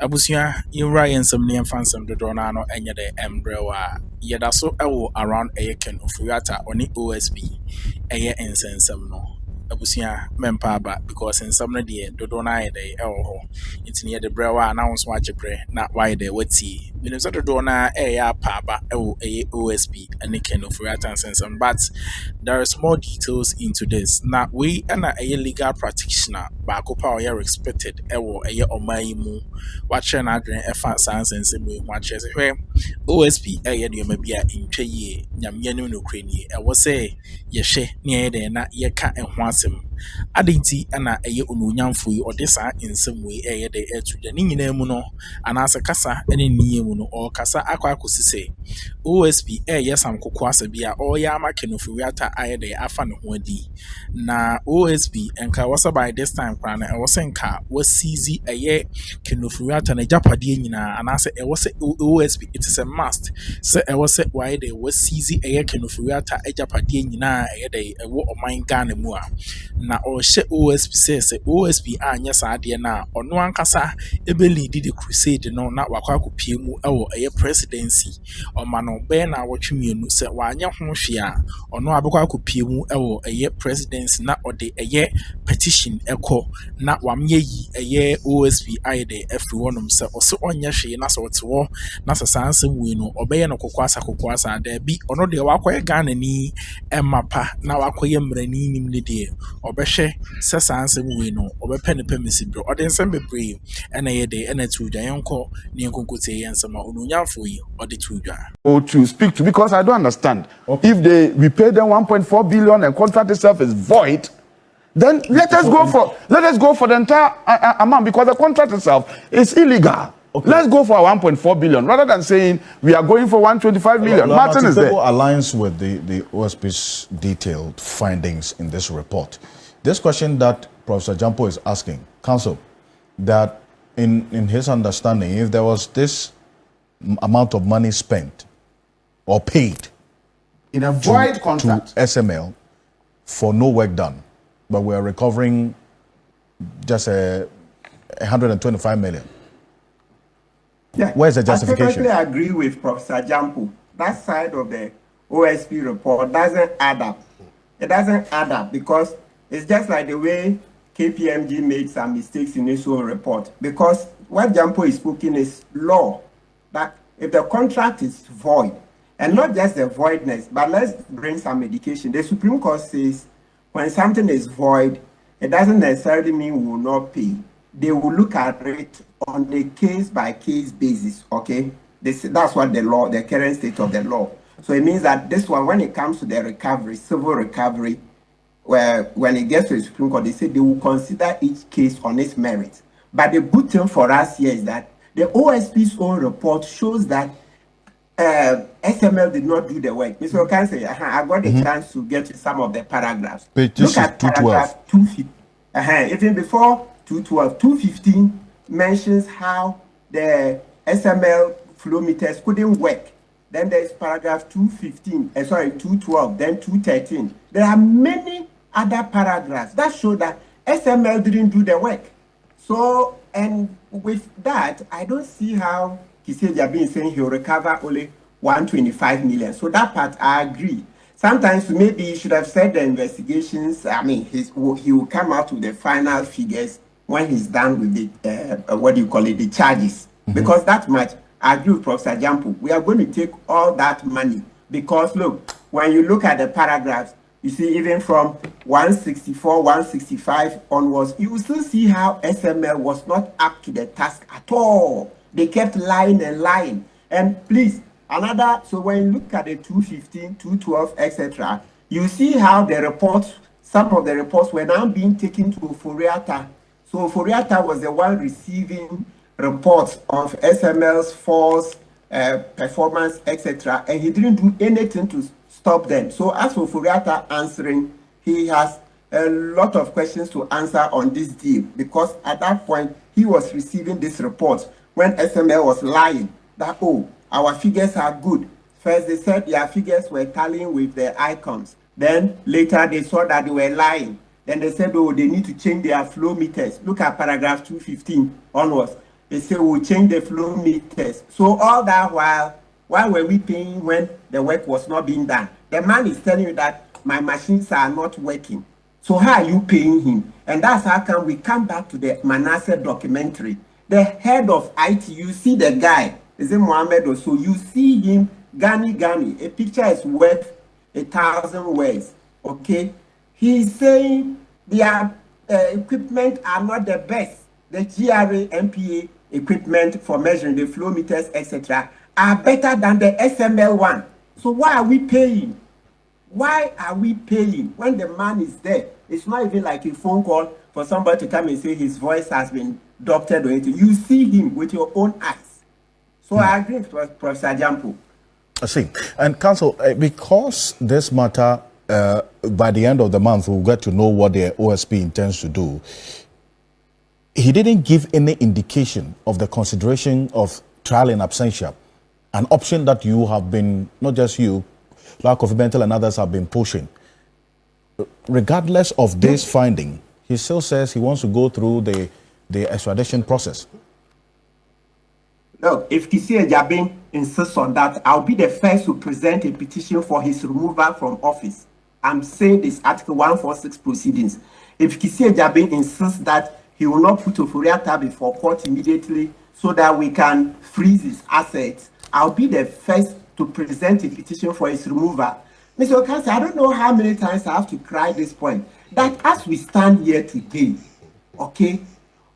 Abusia, you write in some name fansome the donano and yet umbrella. Yet so around a KenOfori on the OSP, a year and send some no. Abusia, mempa ba because in some day, the dona day, it's near the brewer announce watch a prayer, not why they would see. Minnesota dona a paba, a OSP, and the KenOfori and send some, but there is more details into this. Now, we and a legal practitioner, Bakopa or respected, a year or my watch an adrenaline effort science and similar watches where OSP a year may be in Chey, Yamianu no cranny. I was say, Yeshe, near there, not ye cat and wansem. Adinti and a year ununyam fui or desa in some way a year de air to the Ninamuno, and as a casa, any Niamuno or Casa Aquacusi say. OSP yes am kokwasa bia or yama KenOfori aye de afan hodi na OSP enka wasa by this time kwana e wasa nka wasizi aye KenOfori na japade nyina anase e wasa OSP it is a must so e wasa why de wasizi aye KenOfori japade nyina aye de e wo oman Ghana mu a na o hye OSP say OSP anya sa de na ono ankasa ebe lead the crusade no na wakwa akopie mu e wo aye presidency Omano be na wotwemienu se wanya ho hwe a ono abekwa akopie mu ewo eye presidency na ode eye petition eko na wamye yi eye OSP aide every one se ose onye hwe na so wotewo na sasanse mu no obeye no kokwasa da bi ono de wakoye Ghana ni emapa na wakoye mrani nim ne de obehwe sasanse mu no obepe ne pemesibro ode nsem bebre ena ye de ena tuja yenko ne nkonkote yensama onunyamfo yi ode tuja or to speak to, because I don't understand. Okay. If we pay them 1.4 billion and contract itself is void, then let us go for the entire amount, because the contract itself is illegal. Okay. Let's go for 1.4 billion rather than saying we are going for 125 million. Martin is there. Aligns with the OSP's detailed findings in this report. This question that Professor Jampo is asking, Counsel, that in his understanding, if there was this amount of money spent or paid in a void contract to SML for no work done, but we are recovering just 125 million. Yeah, where's the justification? I perfectly agree with Professor Jampo. That side of the OSP report doesn't add up. It doesn't add up because it's just like the way KPMG made some mistakes in its own report. Because what Jampo is speaking is law. That if the contract is void, and not just the voidness, but let's bring some education. The Supreme Court says when something is void, it doesn't necessarily mean we will not pay. They will look at it on a case-by-case basis, okay? That's what the law, the current state of the law. So it means that this one, when it comes to the recovery, civil recovery, where when it gets to the Supreme Court, they say they will consider each case on its merits. But the good thing for us here is that the OSP's own report shows that SML did not do the work. Mr. Okanse, I got the chance to get to some of the paragraphs. Look at paragraph 215. Even before 212, 215 mentions how the SML flow meters couldn't work. Then there's paragraph 212, then 213. There are many other paragraphs that show that SML didn't do the work. So, and with that, I don't see how Kiseja being saying he'll recover only 125 million. So that part, I agree. Sometimes maybe he should have said the investigations. I mean, he will come out with the final figures when he's done with the, the charges. Because that much, I agree with Professor Jampo. We are going to take all that money. Because look, when you look at the paragraphs, you see even from 164, 165 onwards, you will still see how SML was not up to the task at all. They kept lying and lying. And please, so when you look at the 215, 212, etc., you see how the reports, some of the reports were now being taken to Ofori. So Ofori was the one receiving reports of SML's false performance, etc., and he didn't do anything to stop them. So as for Ofori answering, he has a lot of questions to answer on this deal, because at that point, he was receiving this report when SML was lying that, oh, our figures are good. First, they said their figures were tallying with the icons. Then later, they saw that they were lying. Then they said, oh, they need to change their flow meters. Look at paragraph 215 onwards. They say we'll change the flow meters. So all that while, why were we paying when the work was not being done? The man is telling you that my machines are not working. So how are you paying him? And that's how come we come back to the Manasseh documentary. The head of IT, you see the guy, is it Mohammed or so? You see him, Gani. A picture is worth 1,000 words. Okay? He's saying their equipment are not the best. The GRA MPA equipment for measuring the flow meters, etc., are better than the SML one. So why are we paying? Why are we paying when the man is there? It's not even like a phone call for somebody to come and say his voice has been doctored or anything. You see him with your own eyes. So I agree with Professor Jampo. I see. And Council, because this matter, by the end of the month, we'll get to know what the OSP intends to do. He didn't give any indication of the consideration of trial in absentia, an option that you have been, not just you, like Kofi Bentel and others have been pushing. Regardless of this finding, he still says he wants to go through the extradition process. Look, if Kissi Ejabin insists on that, I'll be the first to present a petition for his removal from office. I'm saying this Article 146 proceedings. If Kissi Ejabin insists that he will not put Ofori-Atta before court immediately so that we can freeze his assets, I'll be the first to present a petition for his removal. Mr. Okansi, I don't know how many times I have to cry this point, that as we stand here today, okay,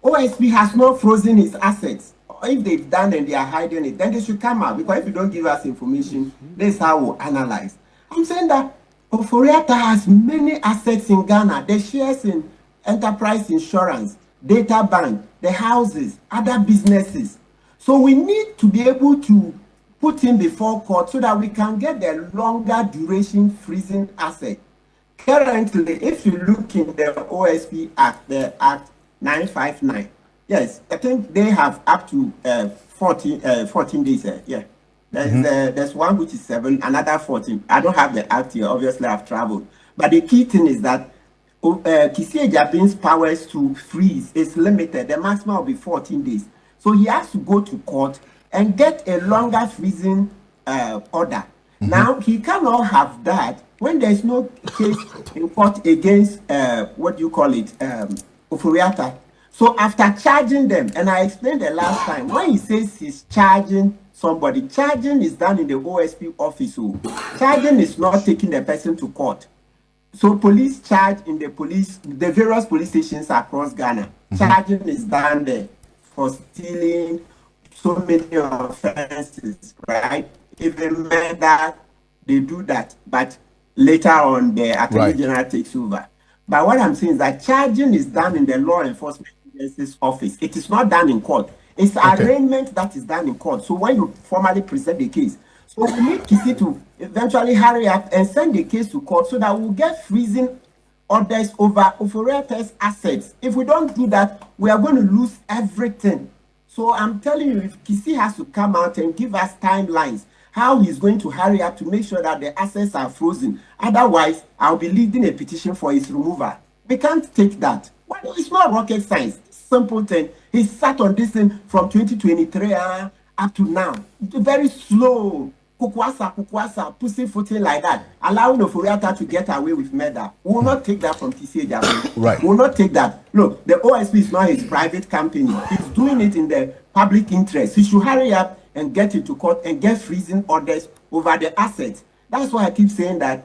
OSP has not frozen his assets. If they've done and they are hiding it, then they should come out, because if you don't give us information, this is how we'll analyze. I'm saying that Ofori-Atta has many assets in Ghana. The shares in Enterprise Insurance, Data Bank, the houses, other businesses. So we need to be able to put him before court so that we can get the longer duration freezing asset. Currently, if you look in the OSP Act, the Act 959, yes, I think they have up to 14 days. Yeah, there's one which is 7, another 14. I don't have the act here. Obviously, I've traveled. But the key thing is that Kissi Ejabin's powers to freeze is limited. The maximum will be 14 days. So he has to go to court and get a longer freezing order. Now, he cannot have that when there's no case in court against, Ofori-Atta. So after charging them, and I explained the last time, when he says he's charging somebody, charging is done in the OSP office. So charging is not taking the person to court. So police charge in the various police stations across Ghana. Charging is done there for stealing so many offenses, right? Even murder, they do that. But later on, the Attorney General takes over. But what I'm saying is that charging is done in the law enforcement agency's office. It is not done in court. It's arraignment that is done in court. So when you formally present the case, so we need Kissi to eventually hurry up and send the case to court so that we'll get freezing orders over Ofori-Atta's assets. If we don't do that, we are going to lose everything. So I'm telling you, if Kissi has to come out and give us timelines, how he's going to hurry up to make sure that the assets are frozen. Otherwise, I'll be leading a petition for his removal. We can't take that. Well, it's not rocket science. It's simple thing. He sat on this thing from 2023 up to now. Very slow. Kukwasa, pussyfooting like that, allowing Ofori-Atta to get away with murder. We will not take that from Kissi Ejabin. We will not take that. Look, the OSP is not his private company. He's doing it in the public interest. He should hurry up and get into court and get freezing orders over the assets. That's why I keep saying that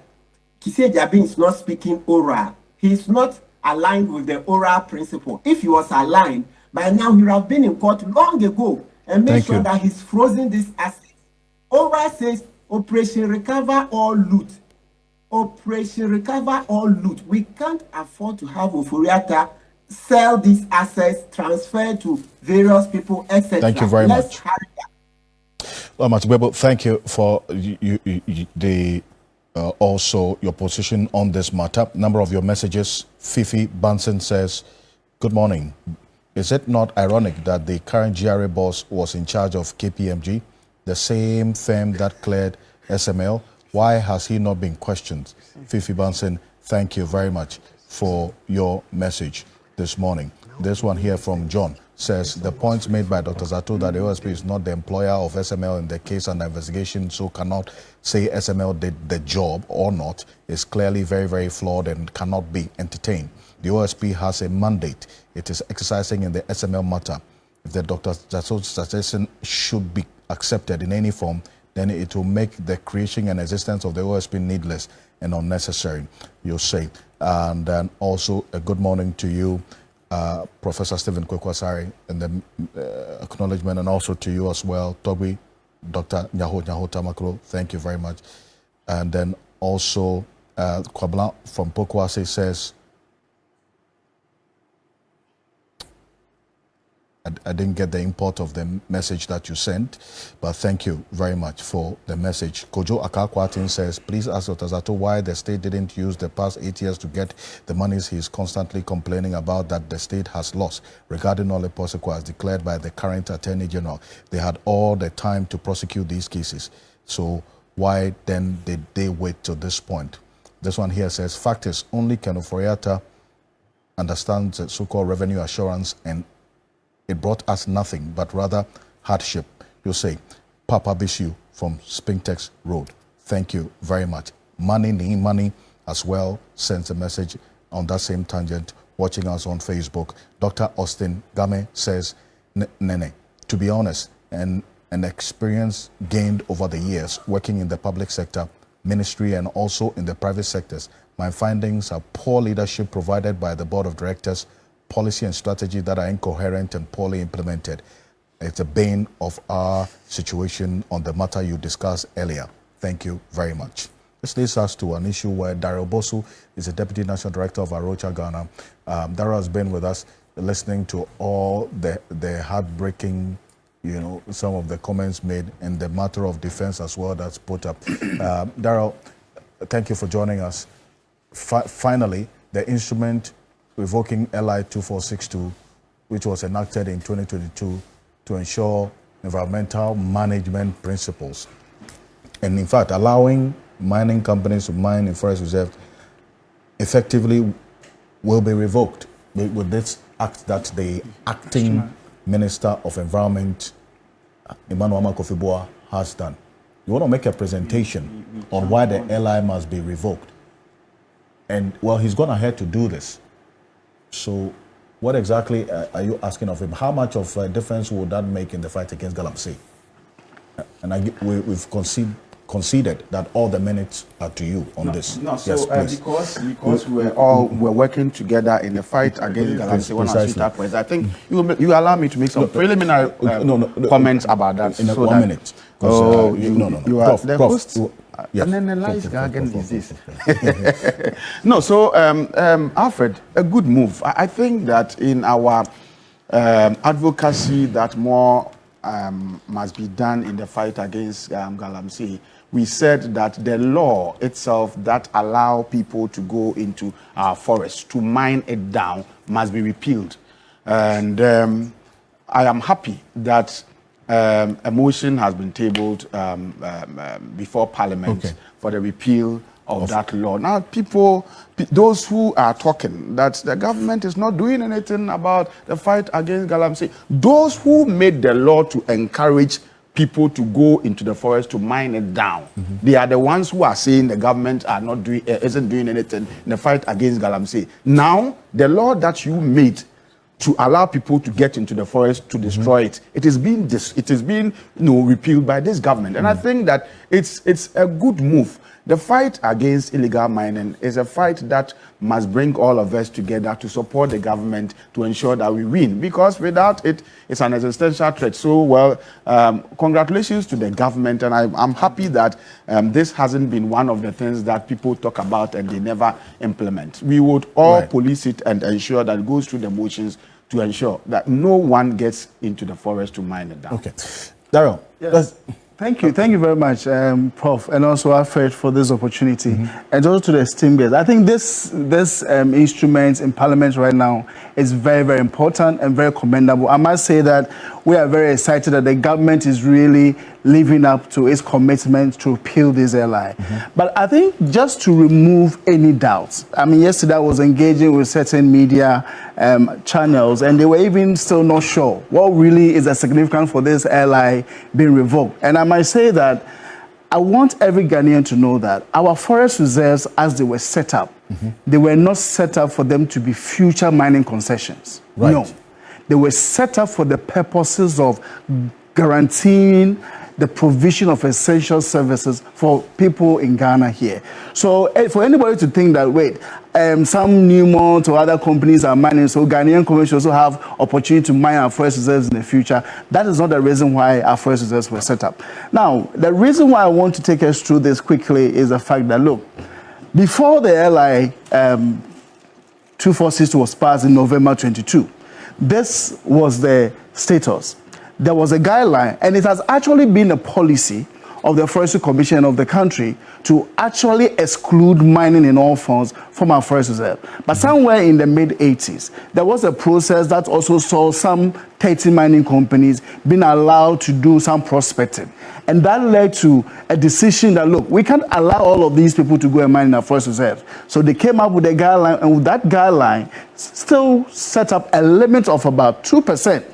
Kissi Ejabin is not speaking oral. He's not aligned with the oral principle. If he was aligned, by now he would have been in court long ago and made sure that he's frozen this asset. Oral says Operation Recover or Loot. Operation Recover or Loot. We can't afford to have Ofori-Atta sell these assets, transfer to various people, etc. Thank you very much. Well, Matibebo, thank you for also your position on this matter. Number of your messages. Fifi Banson says, good morning. Is it not ironic that the current GRA boss was in charge of KPMG, the same firm that cleared SML? Why has he not been questioned? Fifi Banson, thank you very much for your message this morning. This one here from John. says the points made by Dr. Zato that the OSP is not the employer of SML in the case under investigation, so cannot say SML did the job or not, is clearly very, very flawed and cannot be entertained. The OSP has a mandate it is exercising in the SML matter. If the Dr. Zato's suggestion should be accepted in any form, then it will make the creation and existence of the OSP needless and unnecessary, you say. And then also a good morning to you, Professor Stephen Kwekwasari, and the acknowledgement, and also to you as well, Toby, Dr. Nyaho Tamaklo, thank you very much. And then also Kwabla from Pokwase says, I didn't get the import of the message that you sent, but thank you very much for the message. Kojo Akakwatin says, please ask Dr. Zato why the state didn't use the past 8 years to get the monies he's constantly complaining about that the state has lost regarding all the prosecutions declared by the current Attorney General. They had all the time to prosecute these cases. So why then did they wait till this point? This one here says, fact is, only KenOfori understands the so-called revenue assurance, and it brought us nothing but rather hardship. You say, Papa Bishu from Spintex Road. Thank you very much. Money as well sends a message on that same tangent, watching us on Facebook. Dr. Austin Game says, Nene, to be honest, and an experience gained over the years working in the public sector, ministry, and also in the private sectors, my findings are poor leadership provided by the board of directors, policy and strategy that are incoherent and poorly implemented. It's a bane of our situation on the matter you discussed earlier. Thank you very much. This leads us to an issue where Daryl Bosu is the Deputy National Director of Arocha, Ghana. Daryl has been with us listening to all the heartbreaking, some of the comments made in the matter of defense as well that's put up. Daryl, thank you for joining us. Finally, the instrument Revoking LI 2462, which was enacted in 2022 to ensure environmental management principles, and in fact allowing mining companies to mine in forest reserves, effectively will be revoked with this act that the acting Minister of Environment, Emmanuel Akuffo, has done. You want to make a presentation on why the LI must be revoked. And well, he's gone ahead to do this. So what exactly are you asking of him? How much of a difference would that make in the fight against Galamsey? And we've conceded that all the minutes are to you on this. No, so yes, because we're working together in the fight against Galamsey, I think you allow me to make some preliminary comments about that. In 1 minute. You are the host. Yes. And then the lies again disease. No, so Alfred, a good move. I think that in our advocacy that more must be done in the fight against Galamsey, we said that the law itself that allow people to go into our forests to mine it down must be repealed. And I am happy that a motion has been tabled before Parliament for the repeal of that law. Now, those who are talking that the government is not doing anything about the fight against Galamsey, those who made the law to encourage people to go into the forest to mine it down, they are the ones who are saying the government isn't doing anything in the fight against Galamsey. Now, the law that you made to allow people to get into the forest to destroy it, it is being repealed by this government. And I think that it's a good move. The fight against illegal mining is a fight that must bring all of us together to support the government to ensure that we win, because without it, it's an existential threat. So, well, congratulations to the government, and I'm happy that this hasn't been one of the things that people talk about and they never implement. We would all police it and ensure that it goes through the motions to ensure that no one gets into the forest to mine it down. Okay. Daryl, Thank you very much, Prof, and also Alfred for this opportunity, and also to the esteemed guests. I think this instrument in Parliament right now is very, very important and very commendable. I must say that we are very excited that the government is really living up to its commitment to repeal this LI. But I think just to remove any doubts, I mean, yesterday I was engaging with certain media channels, and they were even still not sure what really is the significance for this LI being revoked. And I might say that I want every Ghanaian to know that our forest reserves, as they were set up, they were not set up for them to be future mining concessions. Right. No, they were set up for the purposes of guaranteeing the provision of essential services for people in Ghana here. So for anybody to think that, wait, some Newmont or other companies are mining, so Ghanaian companies also have opportunity to mine our forest reserves in the future, that is not the reason why our forest reserves were set up. Now, the reason why I want to take us through this quickly is the fact that, look, before the LI 2462 was passed in November 22, this was the status. There was a guideline, and it has actually been a policy of the Forestry Commission of the country to actually exclude mining in all forms from our forest reserve. But somewhere in the mid-80s, there was a process that also saw some 30 mining companies being allowed to do some prospecting. And that led to a decision that, look, we can't allow all of these people to go and mine in our forest reserve. So they came up with a guideline, and with that guideline, still set up a limit of about 2%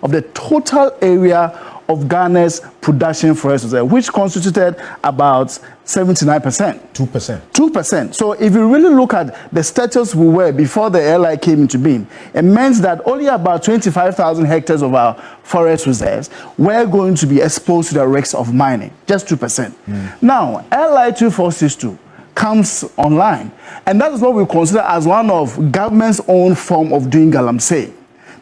of the total area of Ghana's production forest reserve, which constituted about 79%. 2%. 2%. So if you really look at the status we were before the LI came into being, it means that only about 25,000 hectares of our forest reserves were going to be exposed to the risks of mining, just 2%. Now, LI 2462 comes online, and that is what we consider as one of government's own form of doing galamsey.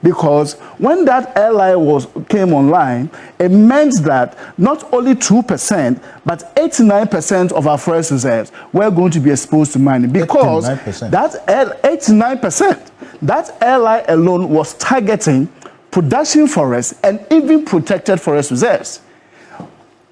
Because when that LI came online, it meant that not only 2%, but 89% of our forest reserves were going to be exposed to mining. Because 89%. that 89%, that LI alone was targeting production forests and even protected forest reserves.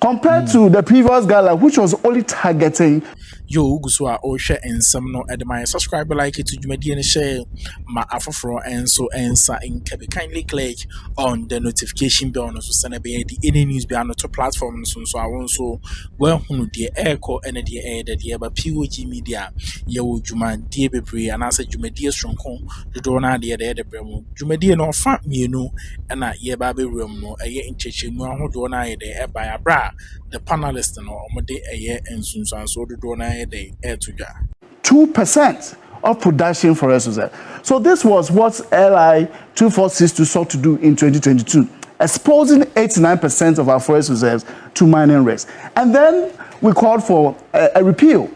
Compared to the previous guideline, which was only targeting yo guswa o hwe ensem no edema subscribe like to dwumadi and share ma afoforo enso ensa inkabe kindly click on the notification bell no so send be any news be on to platform so awon so well hunu de echo and de de ba POG Media ye wo dwuma de bebre anasa dwumadi esronko dodo na de bremu dwumadi no fa mienu na ye ba be rem no eye nchechemu ahodo na ye de e ba abra the panelists no omode eye ensunsan so dodo na 2% of production forest reserve. So this was what LI 2462 sought to do in 2022, exposing 89% of our forest reserves to mining risks. And then we called for a repeal.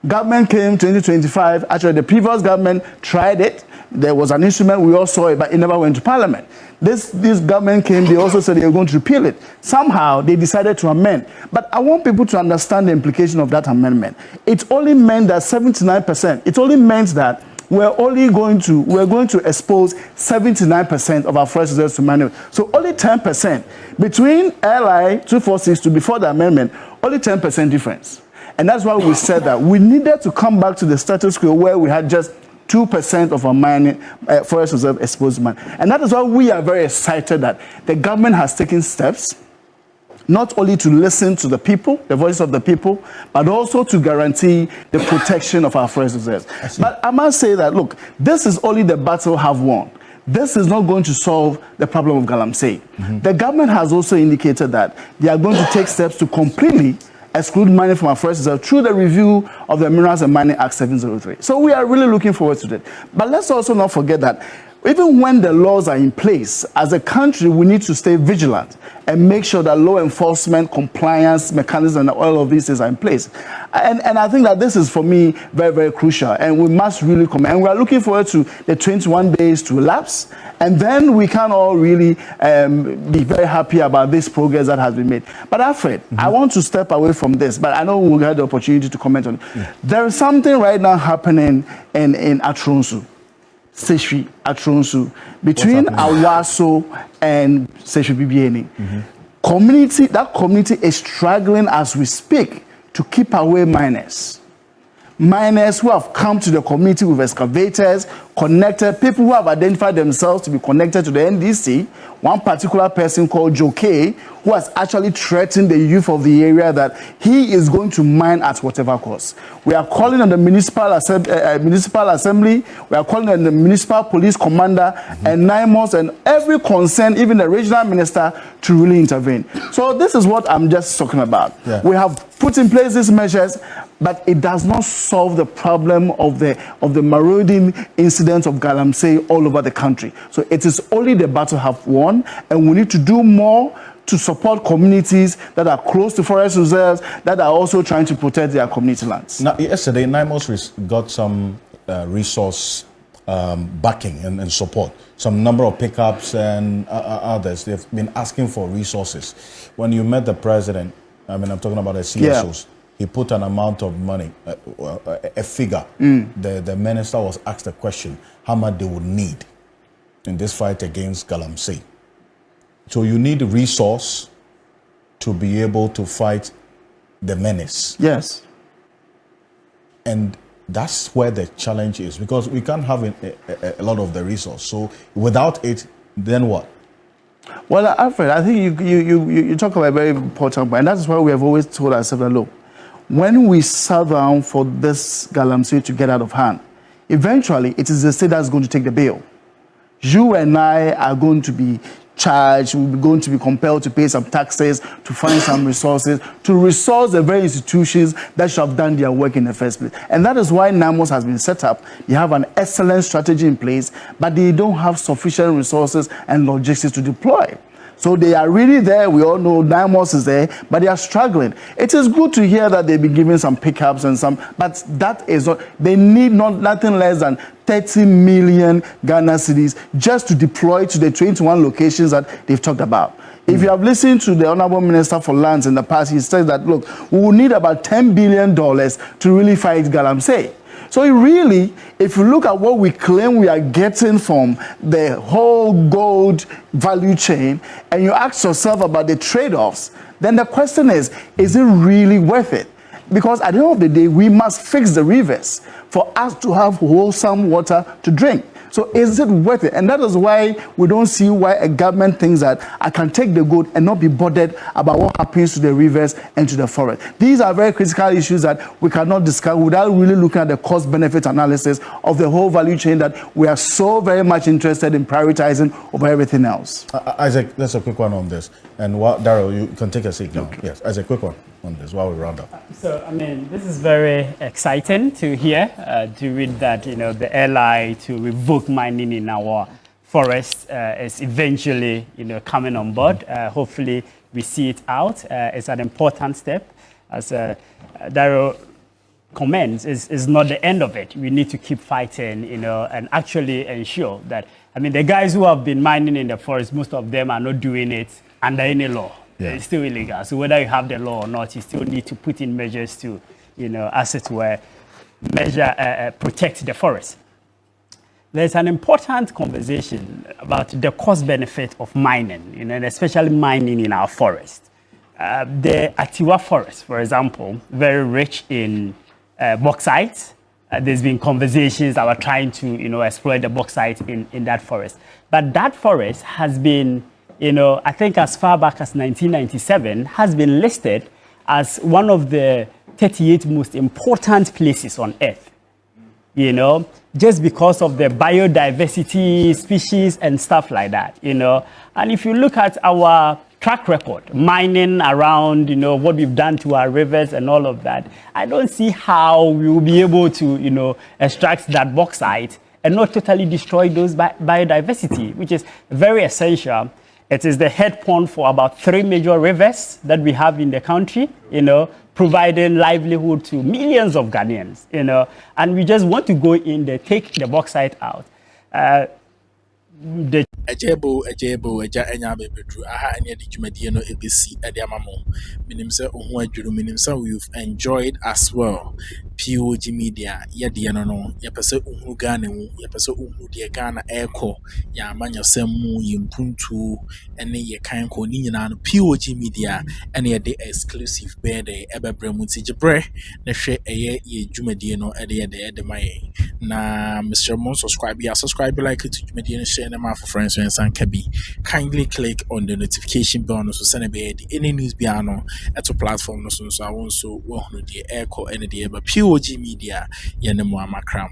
Government came 2025. Actually, the previous government tried it. There was an instrument, we all saw it, but it never went to Parliament. This government came, they also said they were going to repeal it. Somehow, they decided to amend. But I want people to understand the implication of that amendment. It only meant that 79%, it only meant that we're going to expose 79% of our forest reserves to mining. So only 10%. Between LI 2462 before the amendment, only 10% difference. And that's why we said that we needed to come back to the status quo where we had just 2% of our mining forest reserve exposed to mining. And that is why we are very excited that the government has taken steps not only to listen to the people, the voice of the people, but also to guarantee the protection of our forest reserves. But I must say that, look, this is only the battle half won. This is not going to solve the problem of galamsey. The government has also indicated that they are going to take steps to completely exclude mining from our forest reserve through the review of the Minerals and Mining Act 703. So we are really looking forward to that. But let's also not forget that even when the laws are in place, as a country, we need to stay vigilant and make sure that law enforcement, compliance mechanisms, and all of these things are in place. And I think that this is, for me, very, very crucial. And we must really come. And we are looking forward to the 21 days to elapse. And then we can all really be very happy about this progress that has been made. But Alfred, I want to step away from this, but I know we'll get the opportunity to comment on it. There is something right now happening in Atronsu. Seshwi Atronsu, between Awaso and Seshwi Bibieni. that community is struggling as we speak to keep away miners. Miners who have come to the community with excavators, connected, people who have identified themselves to be connected to the NDC. One particular person called Joe K, who has actually threatened the youth of the area that he is going to mine at whatever cost. We are calling on the municipal assembly, we are calling on the municipal police commander and NIMOS and every concern, even the regional minister, to really intervene. So this is what I'm just talking about. Yeah. We have put in place these measures, but it does not solve the problem of the marauding incidents of Galamsey all over the country. So it is only the battle have won, and we need to do more to support communities that are close to forest reserves, that are also trying to protect their community lands. Now, yesterday, NIMOS got some resource backing and support. Some number of pickups and others. They've been asking for resources. When you met the president, I mean, I'm talking about the CSOs, he put an amount of money, a figure. The minister was asked a question, how much they would need in this fight against Galamsey. So you need a resource to be able to fight the menace. Yes. And that's where the challenge is, because we can't have a lot of the resource. So without it, then what? Well, Alfred, I think you talk about a very important point, and that's why we have always told ourselves that, look, when we sat down for this Galamsey to get out of hand, eventually it is the state that's going to take the bill. You and I are going to be charged, we're going to be compelled to pay some taxes, to find some resources, to resource the very institutions that should have done their work in the first place. And that is why NIMOS has been set up. You have an excellent strategy in place, but they don't have sufficient resources and logistics to deploy. So they are really there. We all know NIMOS is there, but they are struggling. It is good to hear that they've been given some pickups and some, but that is not, they need nothing less than 30 million Ghana cedis just to deploy to the 21 locations that they've talked about. If you have listened to the Honorable Minister for Lands in the past, he said that, look, we will need about $10 billion to really fight Galamsey. So really, if you look at what we claim we are getting from the whole gold value chain, and you ask yourself about the trade-offs, then the question is it really worth it? Because at the end of the day, we must fix the rivers for us to have wholesome water to drink. So is it worth it? And that is why we don't see why a government thinks that I can take the gold and not be bothered about what happens to the rivers and to the forest. These are very critical issues that we cannot discuss without really looking at the cost-benefit analysis of the whole value chain that we are so very much interested in prioritizing over everything else. Isaac, that's a quick one on this. And Daryl, you can take a seat now. Okay. Yes, Isaac, quick one on this while we round up. So, I mean, this is very exciting to hear, to read that, you know, the LI to revoke mining in our forest is eventually, you know, coming on board. Hopefully, we see it out. It's an important step. As Daryl comments, is not the end of it. We need to keep fighting, you know, and actually ensure that, I mean, the guys who have been mining in the forest, most of them are not doing it under any law. Yeah. It's still illegal. So whether you have the law or not, you still need to put in measures to, you know, as it were, protect the forest. There's an important conversation about the cost benefit of mining, you know, and especially mining in our forest. The Atiwa forest, for example, very rich in bauxite. There's been conversations about trying to, you know, exploit the bauxite in that forest. But that forest has been, you know, I think as far back as 1997, has been listed as one of the 38 most important places on Earth, you know, just because of the biodiversity, species, and stuff like that, you know. And if you look at our track record, mining around, you know, what we've done to our rivers and all of that, I don't see how we will be able to, you know, extract that bauxite and not totally destroy those biodiversity, which is very essential. It is the head pond for about 3 major rivers that we have in the country, you know, providing livelihood to millions of Ghanaians, you know, and we just want to go in there, take the bauxite out. the Ejebo eja enya bebedru aha enya di dwumadie no ebesi ede amamo minim se ohu adwuru minim se we've enjoyed as well. POG Media yede no yepese ohu Ghana mu yepese ohu de Ghana eko ya amanyosem mu yimpuntu ene ye kan ko ni nyina no POG Media ene yede exclusive bede ebebre mu tigebre na hwe eye ye dwumadie no ede maye na Mr. Mon subscribe like to dwumadie no share na ma for friends and Kabi. Kindly click on the notification bell no so send be any news biano at a platform no so I want so the echo and the POG Media yenemo amakram